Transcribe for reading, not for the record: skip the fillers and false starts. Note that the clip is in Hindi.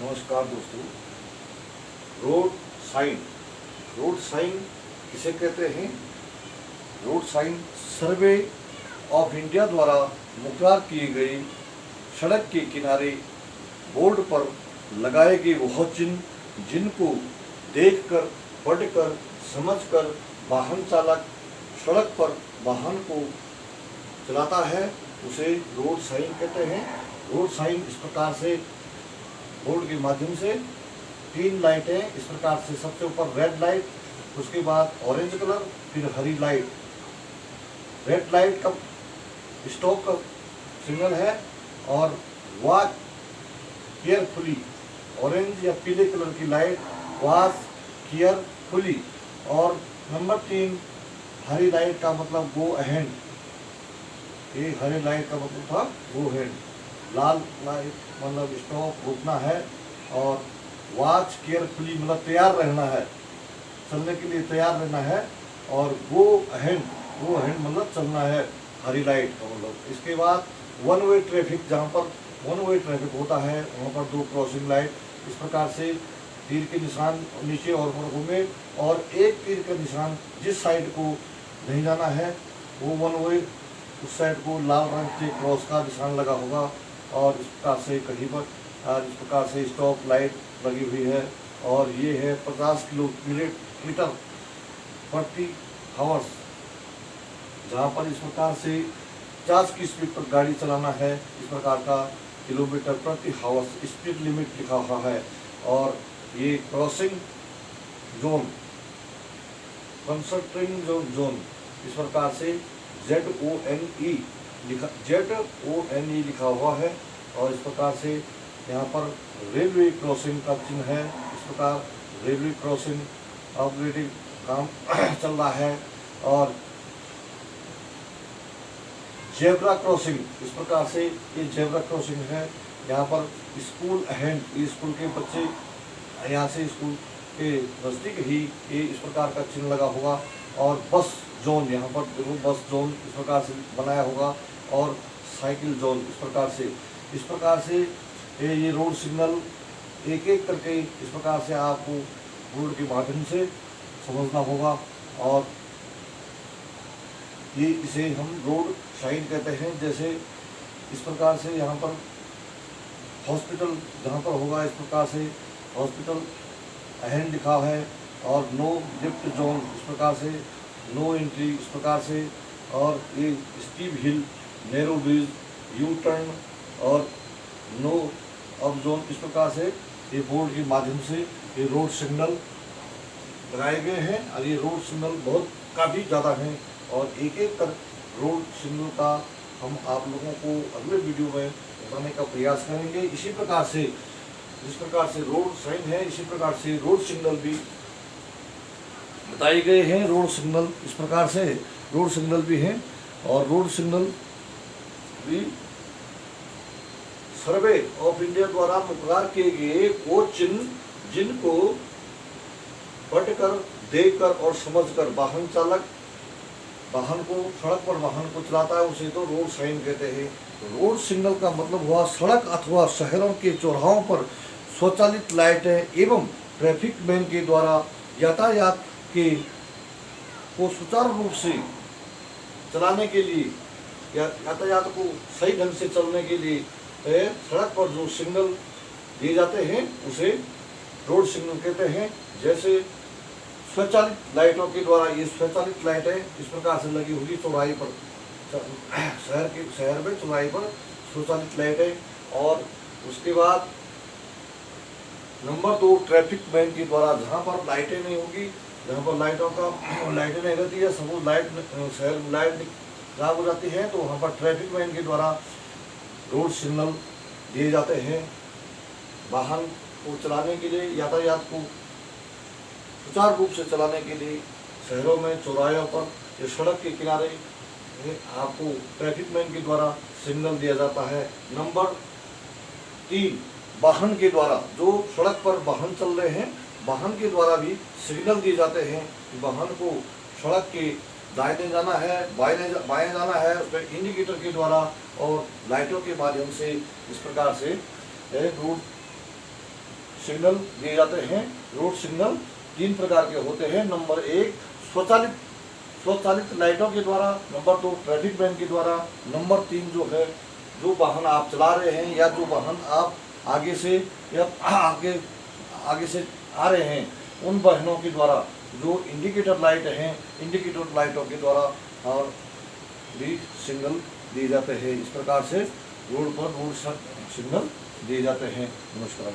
नमस्कार दोस्तों। रोड साइन, रोड साइन किसे कहते हैं? Road sign survey of India द्वारा मुकर्रर की गई सड़क के किनारे बोर्ड पर लगाए गए वह चिन्ह जिनको देखकर, पढ़कर, समझकर वाहन चालक सड़क पर वाहन को चलाता है उसे रोड साइन कहते हैं। रोड साइन इस प्रकार से बोर्ड के माध्यम से 3 लाइटें इस प्रकार से, सबसे ऊपर रेड लाइट, उसके बाद ऑरेंज कलर, फिर हरी लाइट। रेड लाइट का स्टॉप का सिग्नल है और वॉच केयरफुली, ऑरेंज या पीले कलर की लाइट वॉच केयरफुली। और नंबर 3 हरी लाइट का मतलब गो अहेड, ये हरी लाइट का मतलब था गो अहेड। लाल लाइट मतलब स्टॉप, रुकना है, और वॉच केयरफुली मतलब तैयार रहना है, चलने के लिए तैयार रहना है। और गो अहेड मतलब चलना है, हरी लाइट का मतलब। इसके बाद वन वे ट्रैफिक, जहाँ पर वन वे ट्रैफिक होता है वहाँ पर 2 क्रॉसिंग लाइट इस प्रकार से तीर के निशान नीचे और ऊपर होंगे, और एक तीर का निशान जिस साइड को नहीं जाना है वो वन वे, उस साइड को लाल रंग से क्रॉस का निशान लगा होगा। और इस प्रकार से कहीं पर इस प्रकार से स्टॉप लाइट लगी हुई है। और ये है 50 किलोमीटर प्रति आवर्स, जहाँ पर इस प्रकार से 50 की स्पीड पर गाड़ी चलाना है, इस प्रकार का किलोमीटर प्रति आवर्स स्पीड लिमिट लिखा हुआ है। और ये क्रॉसिंग जोन, कंसल्टिंग जोन इस प्रकार से ZONE लिखा हुआ है। और इस प्रकार से यहाँ पर रेलवे क्रॉसिंग का चिन्ह है। इस प्रकार रेलवे क्रॉसिंग अपग्रेडिंग काम चल रहा है। और जेब्रा क्रॉसिंग, इस प्रकार से ये जेब्रा क्रॉसिंग है। यहाँ पर स्कूल अहेड, स्कूल के बच्चे यहाँ से स्कूल के नज़दीक ही ये इस प्रकार का चिन्ह लगा होगा। और बस जोन, यहाँ पर देखो बस जोन इस प्रकार से बनाया होगा। और साइकिल जोन इस प्रकार से ये रोड सिग्नल एक एक करके इस प्रकार से आपको बोर्ड के माध्यम से समझना होगा। और ये इसे हम रोड साइन कहते हैं। जैसे इस प्रकार से यहाँ पर हॉस्पिटल जहाँ पर होगा, इस प्रकार से हॉस्पिटल अहेड लिखा है। और नो लिफ्ट जोन, इस प्रकार से नो एंट्री, इस प्रकार से। और ये स्टीप हिल, नैरो ब्रिज, यू टर्न और नो अप जोन, इस प्रकार से ये बोर्ड के माध्यम से ये रोड सिग्नल लगाए गए हैं। और ये रोड सिग्नल काफ़ी ज़्यादा हैं, और एक एक कर रोड सिग्नल का हम आप लोगों को अगले वीडियो में बताने का प्रयास करेंगे। इसी प्रकार से जिस प्रकार से रोड साइन है, इसी प्रकार से रोड सिग्नल भी बताए गए हैं। रोड सिग्नल इस प्रकार से रोड सिग्नल भी हैं। और रोड सिग्नल भी सर्वे ऑफ इंडिया द्वारा मुकर्रर किए गए वो चिन्ह जिनको पढ़कर, देखकर और समझकर वाहन चालक वाहन को, सड़क पर वाहन को चलाता है उसे तो रोड साइन कहते हैं। रोड सिग्नल का मतलब हुआ सड़क अथवा शहरों के चौराहों पर स्वचालित लाइटें एवं ट्रैफिक मैन के द्वारा यातायात को सुचारू रूप से चलाने के लिए, यातायात को सही ढंग से चलने के लिए सड़क पर जो सिग्नल दिए जाते हैं उसे रोड सिग्नल कहते हैं। जैसे स्वचालित लाइटों के द्वारा, ये स्वचालित लाइटें इस प्रकार से लगी होगी चौराहे पर, शहर में चौराहे पर स्वचालित लाइटें। और उसके बाद नंबर 2 ट्रैफिक मैन के द्वारा, जहाँ पर लाइटें नहीं होगी, जहाँ पर लाइटें नहीं रहती है, सपोज शहर में लाइट खराब हो जाती है, तो वहाँ पर ट्रैफिक मैन के द्वारा रोड सिग्नल दिए जाते हैं वाहन को चलाने के लिए, यातायात को सुचारू रूप से चलाने के लिए। शहरों में चौराहों पर या सड़क के किनारे आपको ट्रैफिक मैन के द्वारा सिग्नल दिया जाता है। नंबर 3 वाहन के द्वारा, जो सड़क पर वाहन चल रहे हैं वाहन के द्वारा भी सिग्नल दिए जाते हैं कि वाहन को सड़क के दाहिने जाना है, बाएं जाना है, उसमें इंडिकेटर के द्वारा और लाइटों के माध्यम से इस प्रकार से रोड सिग्नल दिए जाते हैं। रोड सिग्नल 3 प्रकार के होते हैं। नंबर 1 स्वचालित लाइटों के द्वारा, नंबर 2 ट्रैफिक बैन के द्वारा, नंबर 3 जो है जो वाहन आप चला रहे हैं या जो वाहन आप आगे से या आगे से आ रहे हैं उन वाहनों के द्वारा जो इंडिकेटर लाइट हैं, इंडिकेटर लाइटों के द्वारा और भी सिग्नल दिए जाते हैं। इस प्रकार से रोड पर रोड सिग्नल दिए जाते हैं। नमस्कार।